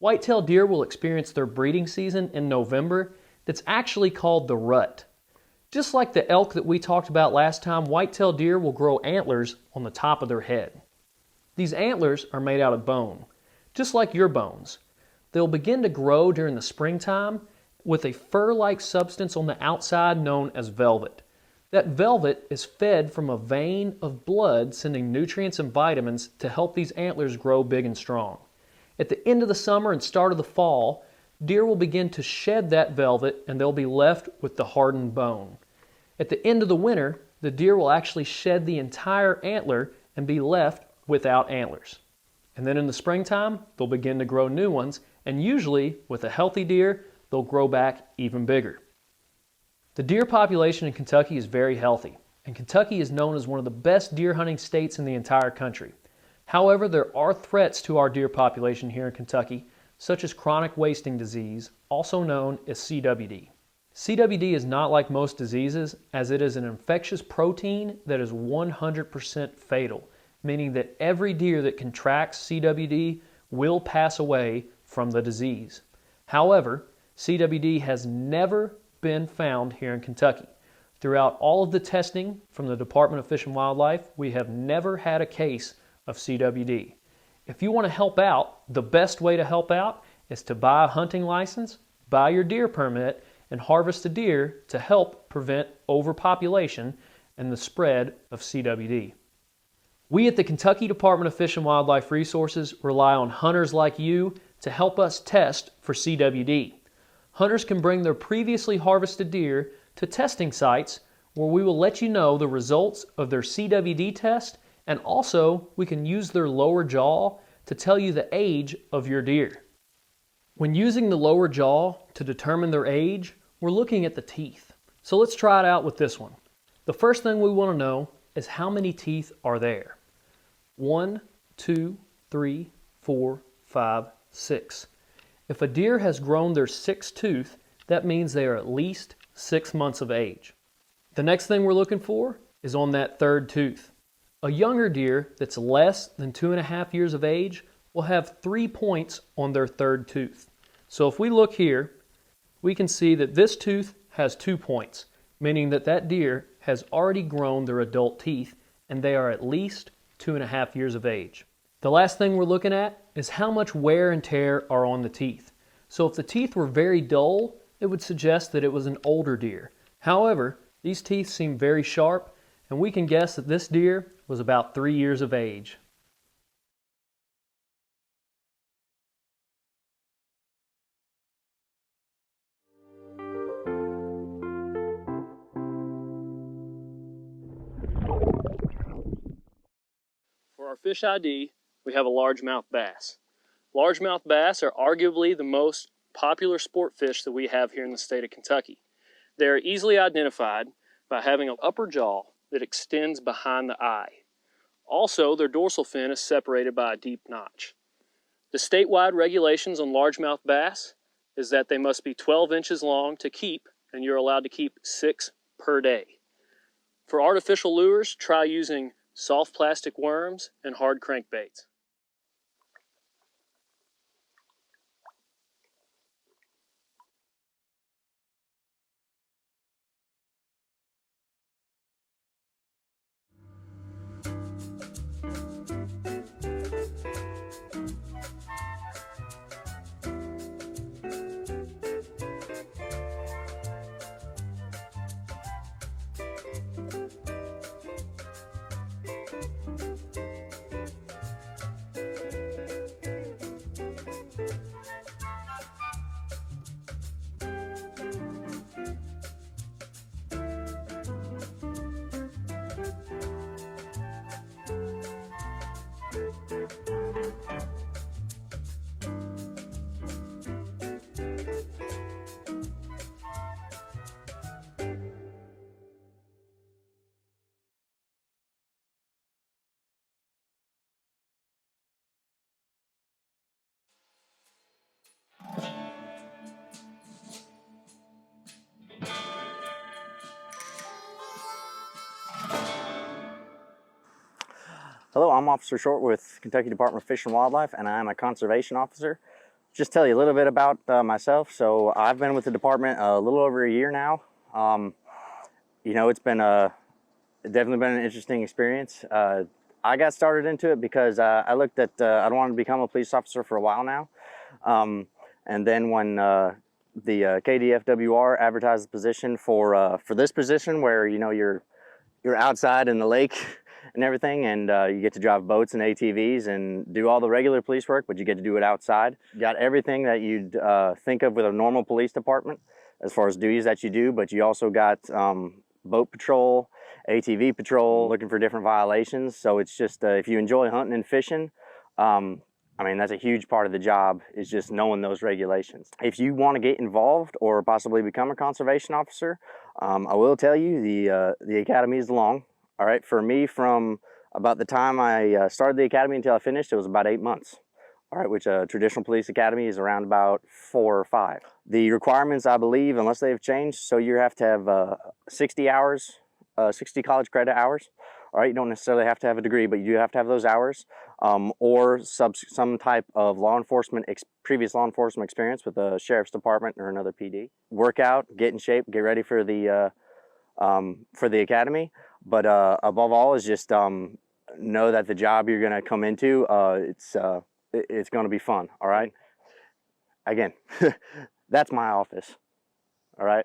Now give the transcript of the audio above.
Whitetail deer will experience their breeding season in November that's actually called the rut. Just like the elk that we talked about last time, whitetail deer will grow antlers on the top of their head. These antlers are made out of bone, just like your bones. They'll begin to grow during the springtime with a fur-like substance on the outside known as velvet. That velvet is fed from a vein of blood sending nutrients and vitamins to help these antlers grow big and strong. At the end of the summer and start of the fall, deer will begin to shed that velvet and they'll be left with the hardened bone. At the end of the winter, the deer will actually shed the entire antler and be left without antlers. And then in the springtime, they'll begin to grow new ones, and usually, with a healthy deer, they'll grow back even bigger. The deer population in Kentucky is very healthy, and Kentucky is known as one of the best deer hunting states in the entire country. However, there are threats to our deer population here in Kentucky, such as chronic wasting disease, also known as CWD. CWD is not like most diseases, as it is an infectious protein that is 100% fatal, meaning that every deer that contracts CWD will pass away from the disease. However, CWD has never been found here in Kentucky. Throughout all of the testing from the Department of Fish and Wildlife, we have never had a case of CWD. If you want to help out, the best way to help out is to buy a hunting license, buy your deer permit, and harvest a deer to help prevent overpopulation and the spread of CWD. We at the Kentucky Department of Fish and Wildlife Resources rely on hunters like you to help us test for CWD. Hunters can bring their previously harvested deer to testing sites where we will let you know the results of their CWD test, and also we can use their lower jaw to tell you the age of your deer. When using the lower jaw to determine their age, we're looking at the teeth. So let's try it out with this one. The first thing we want to know is how many teeth are there. 1, 2, 3, 4, 5, 6. If a deer has grown their 6th tooth, that means they are at least 6 months of age. The next thing we're looking for is on that 3rd tooth. A younger deer that's less than 2.5 years of age will have 3 points on their 3rd tooth. So if we look here, we can see that this tooth has 2 points, meaning that that deer has already grown their adult teeth and they are at least 2.5 years of age. The last thing we're looking at is how much wear and tear are on the teeth. So if the teeth were very dull, it would suggest that it was an older deer. However, these teeth seem very sharp, and we can guess that this deer was about 3 years of age. For our fish ID, we have a largemouth bass. Largemouth bass are arguably the most popular sport fish that we have here in the state of Kentucky. They are easily identified by having an upper jaw that extends behind the eye. Also, their dorsal fin is separated by a deep notch. The statewide regulations on largemouth bass is that they must be 12 inches long to keep, and you're allowed to keep 6 per day. For artificial lures, try using soft plastic worms and hard crankbaits. Hello, I'm Officer Short with Kentucky Department of Fish and Wildlife, and I am a conservation officer. just tell you a little bit about myself. So I've been with the department a little over a year now. You know, it's definitely been an interesting experience. I got started into it because I looked at, I wanted to become a police officer for a while now. And then when the KDFWR advertised the position for this position where, you know, you're outside in the lake and everything, and you get to drive boats and ATVs and do all the regular police work, but you get to do it outside. You got everything that you'd think of with a normal police department as far as duties that you do, but you also got boat patrol, ATV patrol, looking for different violations. So it's just, if you enjoy hunting and fishing, I mean, that's a huge part of the job, is just knowing those regulations. If you want to get involved or possibly become a conservation officer, I will tell you the academy is long. All right, for me, from about the time I started the academy until I finished, it was about 8 months. All right, which a traditional police academy is around about 4 or 5. The requirements, I believe, unless they've changed, so you have to have 60 hours, 60 college credit hours. All right, you don't necessarily have to have a degree, but you do have to have those hours, or some type of previous law enforcement experience with a sheriff's department or another PD. Work out, get in shape, get ready for the academy. But above all is just know that the job you're going to come into, it's going to be fun. All right. Again, that's my office. All right.